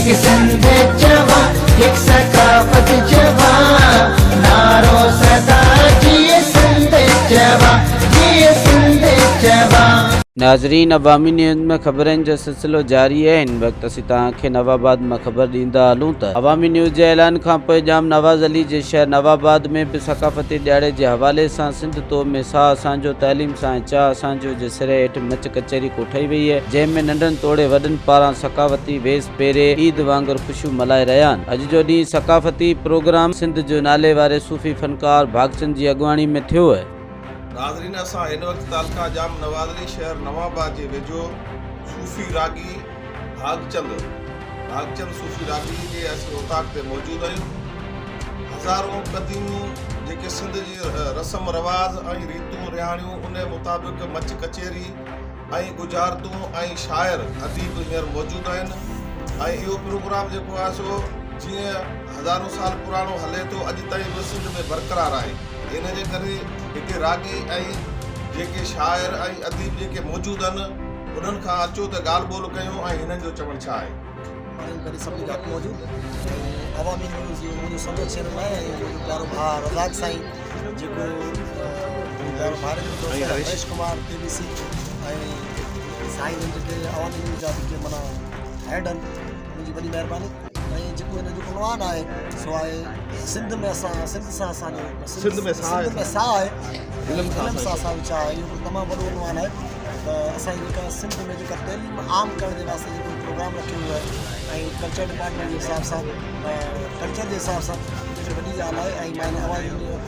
एक सिंध जवा, एक सकाफत जवा, नारो सदा जिए सिंध जवा, जिए सिंध जवा। नाज़रीन, अवामी न्यूज़ में ख़बरनि जो सिलसिलो जारी है। इन वक्त असीं तव्हांखे नवाबाद में ख़बर ॾींदा हलूं त अवामी न्यूज़ जे ऐलान खां पोइ जाम नवाज़ अली जे शहर नवाबाद में भी सकाफ़ती ॾियारे जे हवाले सां सिंध तो में साह असांजो, तइलीम सां चाह असांजो जे सिरे हेठि मच कचहरी कोठाई वई है, जंहिंमें नंढनि तोड़े वॾनि पारां सकाफ़ती वेस पेरे ईद वांगुरु ख़ुशियूं मल्हाए रहिया आहिनि। अॼु जो ॾींहुं सकाफ़ती प्रोग्राम सिंध जो नाले वारे सूफ़ी फनकार भागचंद जी अॻुवाणी में थियो है। नाज़रीन, असां हिन वक़्तु तालका जाम नवाज़ अली शहर नवाबाद जे वेझो सूफ़ी रागी भागचंद सूफ़ी रागी जे असीं ओताक ते मौजूद आहियूं। हज़ारों क़दीम जेके सिंध जी रस्म रवाज़ ऐं रीतूं रिहाणियूं उन मुताबिक़ मच कचेरी ऐं गुजारतूं ऐं शाइर अदीब हींअर मौजूद आहिनि। ऐं इहो प्रोग्राम जेको आहे सो जीअं हज़ारों साल पुराणो हले थो, अॼु ताईं बि सिंध में बरक़रार आहे। इन जे करे हिते रागी ऐं जेके शाइर ऐं अदीब जेके मौजूद आहिनि उन्हनि खां अचो त ॻाल्हि ॿोल कयूं ऐं हिननि जो चवणु छा आहे। अवामी न्यूज़ मुंहिंजो सॼो चैनल आहे। मुंहिंजो प्यारो भाउ रज़ाक साईं जेको प्यारो भाउ हरेश कुमार TBC ऐं साईं जेके अवामी न्यूज़ जा जेके माना हेड आहिनि, मुंहिंजी वॾी महिरबानी। ऐं जेको हिन जो उनवान आहे सो आहे सिंध में साह असांजो सिंध में साह आहे, इल्म सां असांजो चाह आहे। इहो तमामु वॾो उनवान आहे त असांजी जेका सिंध में जेका तइलीम आम करण जे वास्ते जेको प्रोग्राम रखियो वियो आहे ऐं कल्चर डिपार्टमेंट जे हिसाब सां कल्चर जे हिसाब सां जेकी वॾी ॻाल्हि आहे। ऐं मां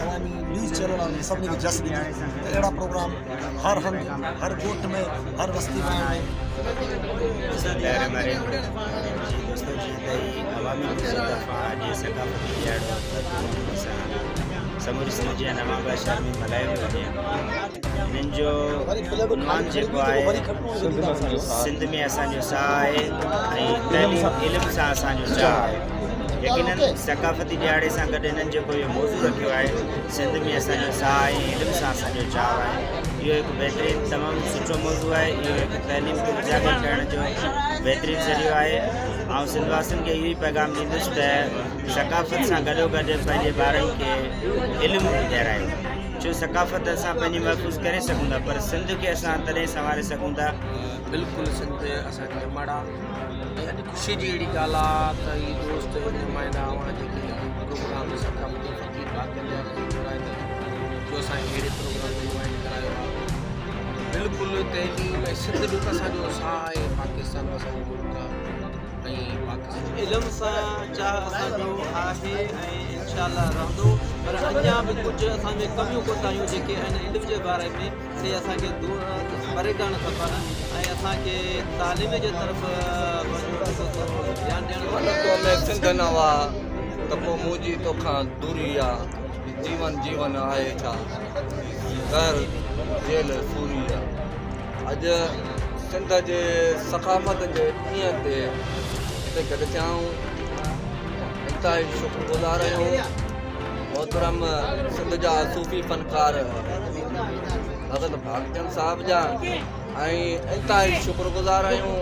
अवामी न्यूज़ चैनल आहे सभिनी खे जस ॾिनी त अहिड़ा प्रोग्राम हर हंधि, हर ॻोठ में, हर बस्ती में समूरी सिंध जे नवाबाद शहर में मल्हायो वञे। हिननि जो उन्वान जेको आहे सिंध में असांजो साह आहे ऐं तइलीम इल्म सां असांजो चाह आहे। यकीनन सकाफ़ती ॾियारे सां गॾु हिननि जेको इहो मौज़ू रखियो आहे सिंध में असांजो साह ऐं इल्म सां असांजो चाह आहे। इहो हिकु बहितरीनु तमामु सुठो मौज़ू आहे। इहो हिकु तइलीम खे उजागर करण जो बहितरीनु ज़रियो आहे। ऐं सिंध वासियुनि खे इहो ई पैगाम ॾींदुसि त सकाफ़त सां गॾोगॾु पंहिंजे ॿारनि खे इल्मु ॾियारायूं। छो सकाफ़त असां पंहिंजी महफ़ूज़ करे सघूं था, पर सिंध खे असां तॾहिं संवारे सघूं था। बिल्कुलु सिंध असांजी अमड़ आहे ऐं अॼु ख़ुशी जी अहिड़ी ॻाल्हि आहे त हीअ दोस्त नुमाइंदा हुआ जेके प्रोग्राम सकाफ़ती फ़कीर बाक़ी जो असांखे अहिड़े प्रोग्राम में नुमाइंद करायो आहे। बिल्कुलु तइलीम ऐं सिंध बि असांजो साह आहे, पाकिस्तान असांजो मुल्क आहे ऐं पाकिस्तान इल्म सां चाह असांजो आहे ऐं इंशाअल्लाह रहंदो। पर अञा बि कुझु असांजे कमियूं कोताहियूं जेके आहिनि इल्म जे बारे में से असांखे दूर परे करणु खपनि ऐं असांखे तालीम जे तरफ़ ध्यानु ॾियणु सिंध न हुआ त पोइ मुंहिंजी तोखां दूरी आहे, जीवन आहे छा घर जेल सूरी आहे। अॼु सिंध जे सकाफ़त जे ॾींहं ते हिते गॾु थियाऊं, इंतिहाई शुक्रगुज़ार आहियूं। मोहतरम सिंध जा सूफ़ी फनकार भगत भागचंद साहब जा ऐं इंतिहाई शुक्रगुज़ार आहियूं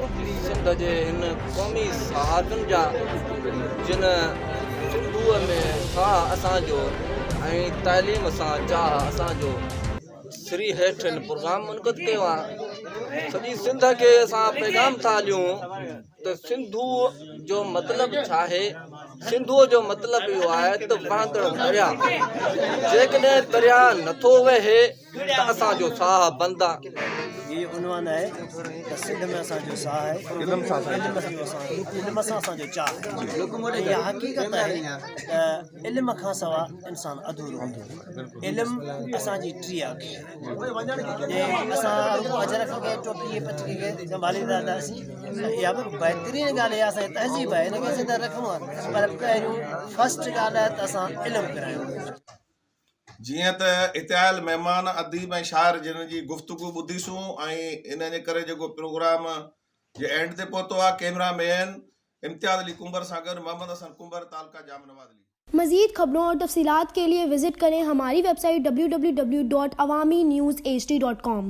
सिंध जे हिन क़ौमी सहाफ़ियुनि जा जिन सिंधूअ में साह असांजो ऐं तइलीम सां चाह असांजो श्री हेठि प्रोग्राम मुनक़द कयो आहे। सॼी सिंध खे असां पैगाम था ॾियूं त सिंधू जो मतिलबु छा आहे। सिंधूअ जो मतिलबु इहो आहे त वहंदड़ दरिया, जेकॾहिं दरिया नथो वहे त असांजो साह बंदि आहे। ये उन्वान है त सिंध में असांजो साह आहे, इल्म सां असांजो चाह आहे। इहा हक़ीक़त आहे त इल्म खां सवा इंसान अधूरो। इल्म असांजी टी आहे। असां अजरक खे टोपी पटकी खे संभालींदा हुआसीं, इहा बि बहितरीनु ॻाल्हि आहे। असांजी तहज़ीब आहे, हिनखे असीं त रखूं आहे, पर पहिरियों फस्ट ॻाल्हि आहे त असां इल्मु करायूं। जीअं त हिते आयल महिमान अदीब ऐं शाइर जिन जी गुफ़्तगू ॿुधीसूं ऐं इन जे करे जेको प्रोग्राम जे एंड ते पहुतो आहे। कैमरामैन इम्तियाज़ अली कुंबर सां गॾु मोहम्मद हसन कुंबर, तालका जाम नवाज़ अली। मज़ीद खबरों और तफसीलात के लिए विजिट करें हमारी वेबसाइट www.awamiNewsHD.com।